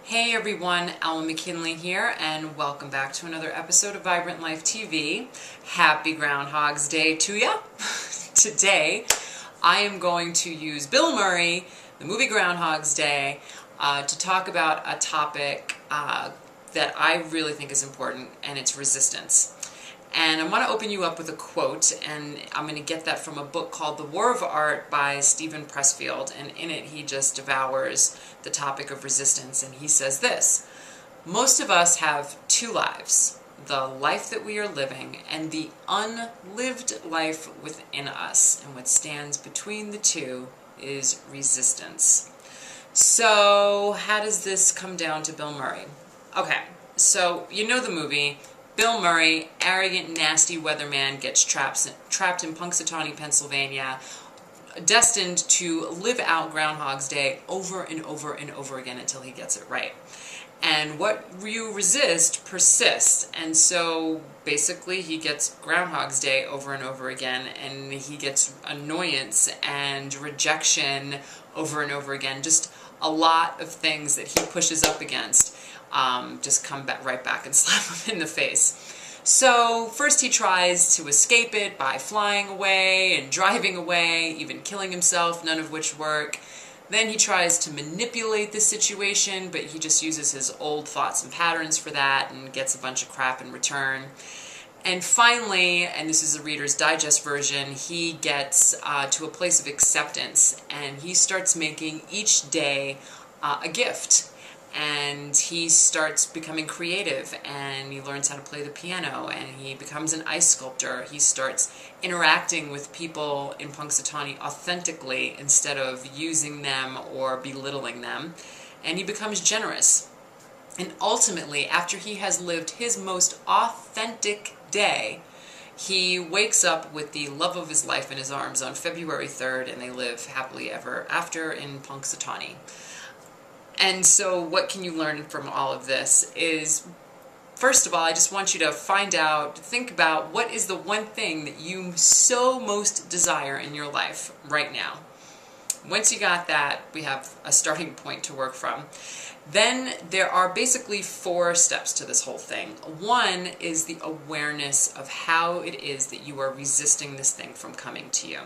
Hey everyone, Alma McKinley here, and welcome back to another episode of Vibrant Life TV. Happy Groundhog's Day to ya! Today, I am going to use Bill Murray, the movie Groundhog's Day, to talk about a topic that I really think is important, and it's resistance. And I want to open you up with a quote, and I'm going to get that from a book called The War of Art by Steven Pressfield, and in it he just devours the topic of resistance, and he says this: most of us have two lives, the life that we are living and the unlived life within us, and what stands between the two is resistance. So how does this come down to Bill Murray? Okay, so you know the movie. Bill Murray, arrogant, nasty weatherman, gets trapped in Punxsutawney, Pennsylvania, destined to live out Groundhog's Day over and over and over again until he gets it right. And what you resist persists, and so basically he gets Groundhog's Day over and over again, and he gets annoyance and rejection over and over again. Just a lot of things that he pushes up against just come back right back and slap him in the face. So first he tries to escape it by flying away and driving away, even killing himself, none of which work. Then he tries to manipulate the situation, but he just uses his old thoughts and patterns for that and gets a bunch of crap in return. And finally, and this is the Reader's Digest version, he gets to a place of acceptance, and he starts making each day a gift. And he starts becoming creative, and he learns how to play the piano, and he becomes an ice sculptor. He starts interacting with people in Punxsutawney authentically instead of using them or belittling them, and he becomes generous. And ultimately, after he has lived his most authentic day, he wakes up with the love of his life in his arms on February 3rd, and they live happily ever after in Punxsutawney. And so what can you learn from all of this is, first of all, I just want you to think about what is the one thing that you so most desire in your life right now. Once you got that, we have a starting point to work from. Then there are basically 4 steps to this whole thing. One is the awareness of how it is that you are resisting this thing from coming to you.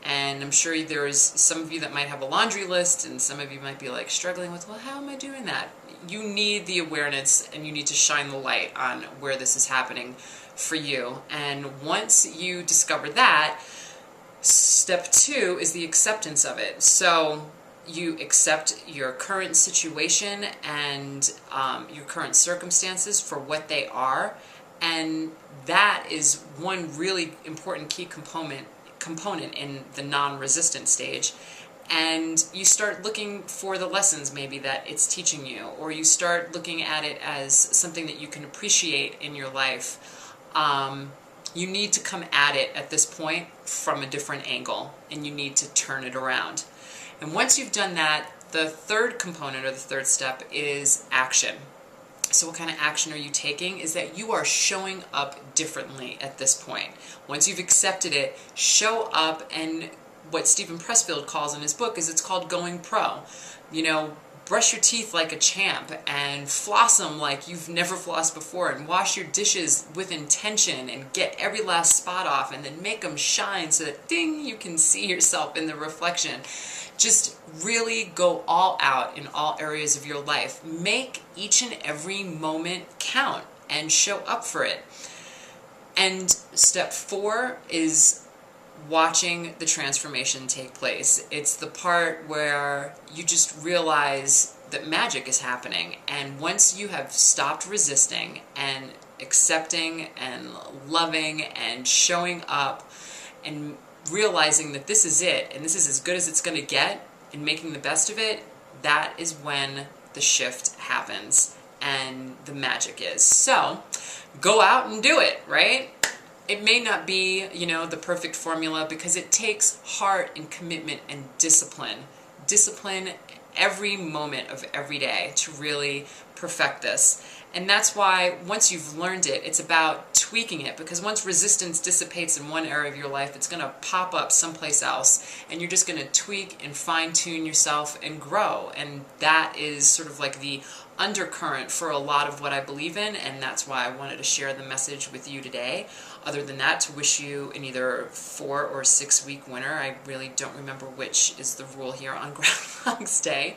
And I'm sure there's some of you that might have a laundry list, and some of you might be like struggling with, well, how am I doing that? You need the awareness, and you need to shine the light on where this is happening for you. And once you discover that, step 2 is the acceptance of it. So you accept your current situation and your current circumstances for what they are, and that is one really important key component in the non-resistant stage. And you start looking for the lessons maybe that it's teaching you, or you start looking at it as something that you can appreciate in your life. You need to come at it at this point from a different angle, and you need to turn it around. And once you've done that, the third component, or the third step, is action. So what kind of action are you taking? Is that you are showing up differently at this point. Once you've accepted it, show up, and what Steven Pressfield calls in his book is it's called going pro. You know, brush your teeth like a champ, and floss them like you've never flossed before, and wash your dishes with intention, and get every last spot off, and then make them shine so that, ding, you can see yourself in the reflection. Just really go all out in all areas of your life. Make each and every moment count and show up for it. And step 4 is watching the transformation take place. It's the part where you just realize that magic is happening. And once you have stopped resisting and accepting and loving and showing up and realizing that this is it, and this is as good as it's going to get, and making the best of it, that is when the shift happens and the magic is. So, go out and do it, right? It may not be, the perfect formula, because it takes heart and commitment and discipline. Discipline every moment of every day to really perfect this. And that's why once you've learned it, it's about tweaking it, because once resistance dissipates in one area of your life, it's going to pop up someplace else, and you're just going to tweak and fine-tune yourself and grow. And that is sort of like the undercurrent for a lot of what I believe in, and that's why I wanted to share the message with you today. Other than that, to wish you an either 4 or 6 week winter. I really don't remember which is the rule here on Groundhog's Day.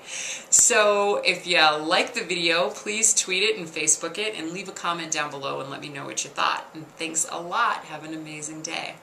So if you like the video, please tweet it and Facebook it and leave a comment down below and let me know what you thought. And thanks a lot. Have an amazing day.